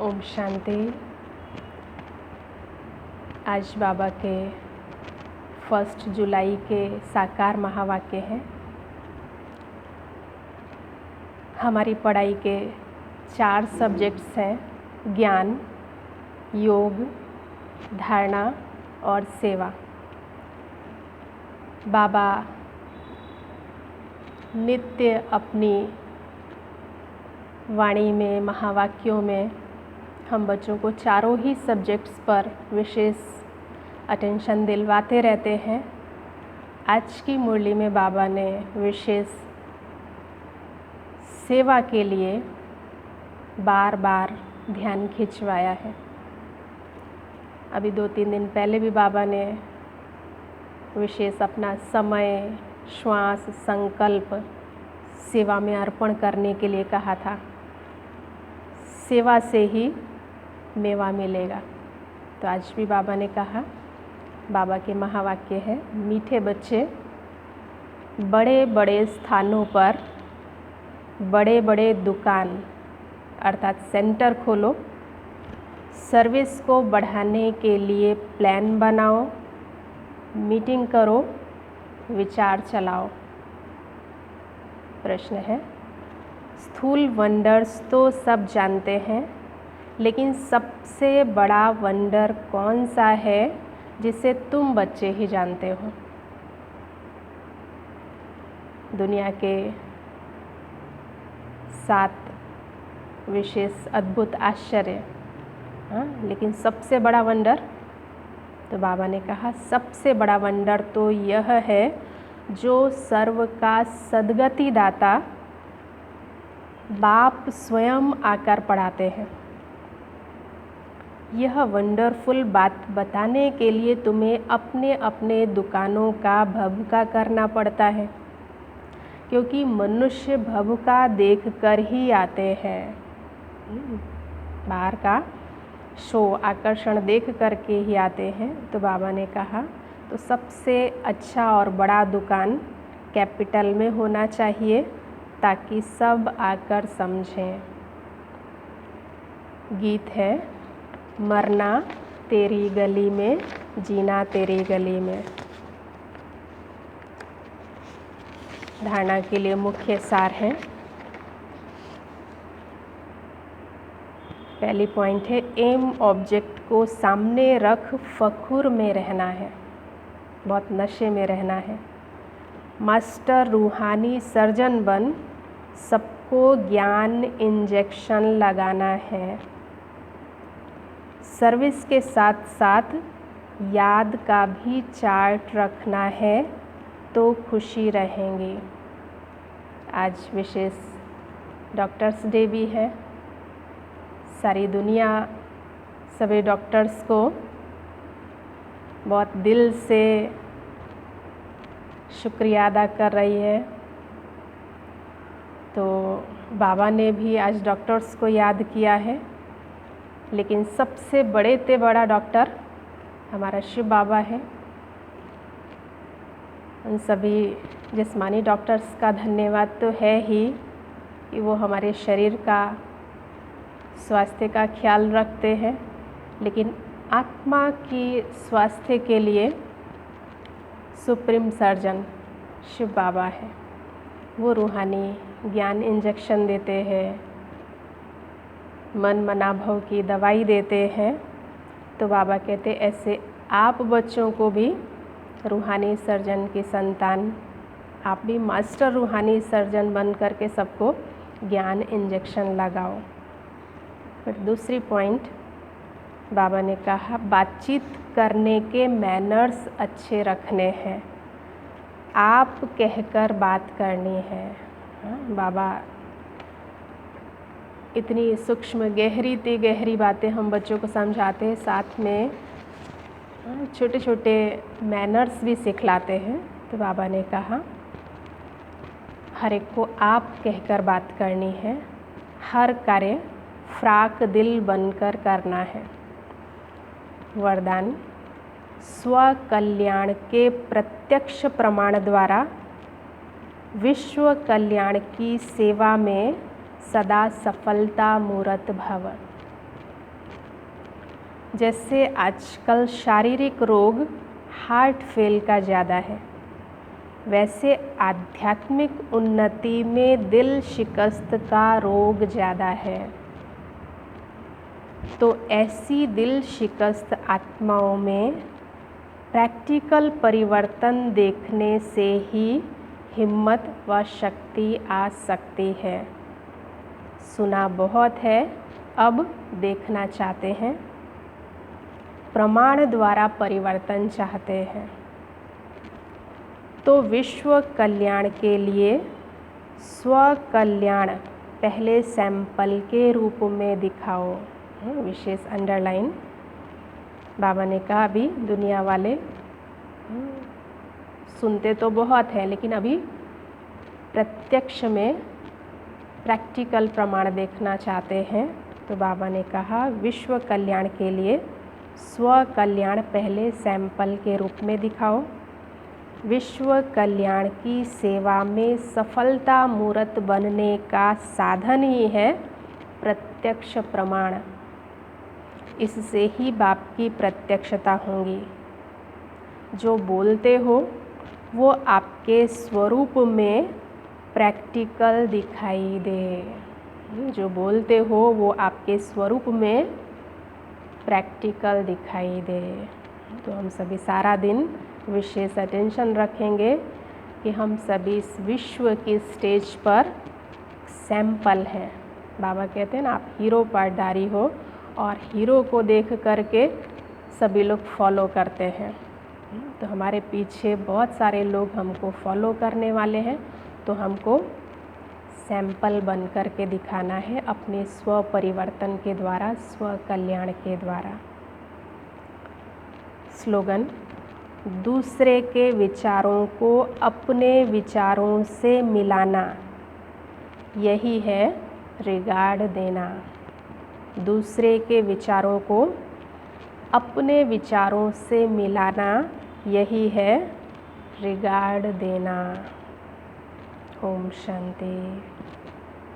ओम शांति। आज बाबा के 1 जुलाई के साकार महावाक्य हैं। हमारी पढ़ाई के 4 सब्जेक्ट्स हैं: ज्ञान, योग, धारणा और सेवा। बाबा नित्य अपनी वाणी में, महावाक्यों में हम बच्चों को चारों ही सब्जेक्ट्स पर विशेष अटेंशन दिलवाते रहते हैं। आज की मुरली में बाबा ने विशेष सेवा के लिए बार बार ध्यान खिंचवाया है। अभी 2-3 दिन पहले भी बाबा ने विशेष अपना समय, श्वास, संकल्प सेवा में अर्पण करने के लिए कहा था। सेवा से ही मेवा मिलेगा। तो आज भी बाबा ने कहा, बाबा के महावाक्य है: मीठे बच्चे, बड़े बड़े स्थानों पर बड़े बड़े दुकान अर्थात सेंटर खोलो, सर्विस को बढ़ाने के लिए प्लान बनाओ, मीटिंग करो, विचार चलाओ। प्रश्न है, स्थूल वंडर्स तो सब जानते हैं, लेकिन सबसे बड़ा वंडर कौन सा है जिसे तुम बच्चे ही जानते हो? दुनिया के 7 विशेष अद्भुत आश्चर्य, लेकिन सबसे बड़ा वंडर, तो बाबा ने कहा सबसे बड़ा वंडर तो यह है जो सर्व का सद्गति दाता बाप स्वयं आकर पढ़ाते हैं। यह वंडरफुल बात बताने के लिए तुम्हें अपने अपने दुकानों का भभूका करना पड़ता है, क्योंकि मनुष्य भभूका देखकर ही आते हैं। बाहर का शो, आकर्षण देख करके ही आते हैं। तो बाबा ने कहा तो सबसे अच्छा और बड़ा दुकान कैपिटल में होना चाहिए, ताकि सब आकर समझें। गीत है, मरना तेरी गली में, जीना तेरी गली में। धारणा के लिए मुख्य सार है। पहली पॉइंट है, एम ऑब्जेक्ट को सामने रख फखुर में रहना है, बहुत नशे में रहना है। मास्टर रूहानी सर्जन बन, सबको ज्ञान इंजेक्शन लगाना है। सर्विस के साथ साथ याद का भी चार्ट रखना है, तो खुशी रहेंगे। आज विशेष डॉक्टर्स डे भी है। सारी दुनिया सभी डॉक्टर्स को बहुत दिल से शुक्रिया अदा कर रही है। तो बाबा ने भी आज डॉक्टर्स को याद किया है, लेकिन सबसे बड़े से बड़ा डॉक्टर हमारा शिव बाबा है। उन सभी जिस्मानी डॉक्टर्स का धन्यवाद तो है ही कि वो हमारे शरीर का स्वास्थ्य का ख्याल रखते हैं, लेकिन आत्मा की स्वास्थ्य के लिए सुप्रीम सर्जन शिव बाबा है। वो रूहानी ज्ञान इंजेक्शन देते हैं, मन मनाभव की दवाई देते हैं। तो बाबा कहते ऐसे आप बच्चों को भी रूहानी सर्जन की संतान, आप भी मास्टर रूहानी सर्जन बन करके सबको ज्ञान इंजेक्शन लगाओ। फिर दूसरी पॉइंट बाबा ने कहा, बातचीत करने के मैनर्स अच्छे रखने हैं, आप कहकर बात करनी है। बाबा इतनी सूक्ष्म गहरी बातें हम बच्चों को समझाते हैं, साथ में छोटे छोटे मैनर्स भी सिखलाते हैं। तो बाबा ने कहा हर एक को आप कहकर बात करनी है, हर कार्य फ्राक दिल बनकर करना है। वरदान, स्व कल्याण के प्रत्यक्ष प्रमाण द्वारा विश्व कल्याण की सेवा में सदा सफलता मूरत भव। जैसे आजकल शारीरिक रोग हार्ट फेल का ज़्यादा है, वैसे आध्यात्मिक उन्नति में दिल शिकस्त का रोग ज़्यादा है। तो ऐसी दिल शिकस्त आत्माओं में प्रैक्टिकल परिवर्तन देखने से ही हिम्मत व शक्ति आ सकती है। सुना बहुत है, अब देखना चाहते हैं, प्रमाण द्वारा परिवर्तन चाहते हैं। तो विश्व कल्याण के लिए स्व कल्याण पहले सैंपल के रूप में दिखाओ। विशेष अंडरलाइन। बाबा ने कहा अभी दुनिया वाले सुनते तो बहुत हैं, लेकिन अभी प्रत्यक्ष में प्रैक्टिकल प्रमाण देखना चाहते हैं। तो बाबा ने कहा विश्व कल्याण के लिए स्व कल्याण पहले सैंपल के रूप में दिखाओ। विश्व कल्याण की सेवा में सफलता मूर्त बनने का साधन ही है प्रत्यक्ष प्रमाण। इससे ही बाप की प्रत्यक्षता होगी। जो बोलते हो वो आपके स्वरूप में प्रैक्टिकल दिखाई दे। जो बोलते हो वो आपके स्वरूप में प्रैक्टिकल दिखाई दे। तो हम सभी सारा दिन विशेष अटेंशन रखेंगे कि हम सभी इस विश्व की स्टेज पर सैंपल हैं। बाबा कहते हैं ना, आप हीरो पार्टधारी हो और हीरो को देख करके सभी लोग फॉलो करते हैं। तो हमारे पीछे बहुत सारे लोग हमको फॉलो करने वाले हैं, तो हमको सैंपल बन कर के दिखाना है अपने स्व परिवर्तन के द्वारा, स्व कल्याण के द्वारा। स्लोगन: दूसरे के विचारों को अपने विचारों से मिलाना, यही है रिगार्ड देना। दूसरे के विचारों को अपने विचारों से मिलाना, यही है रिगार्ड देना। ओम शांति।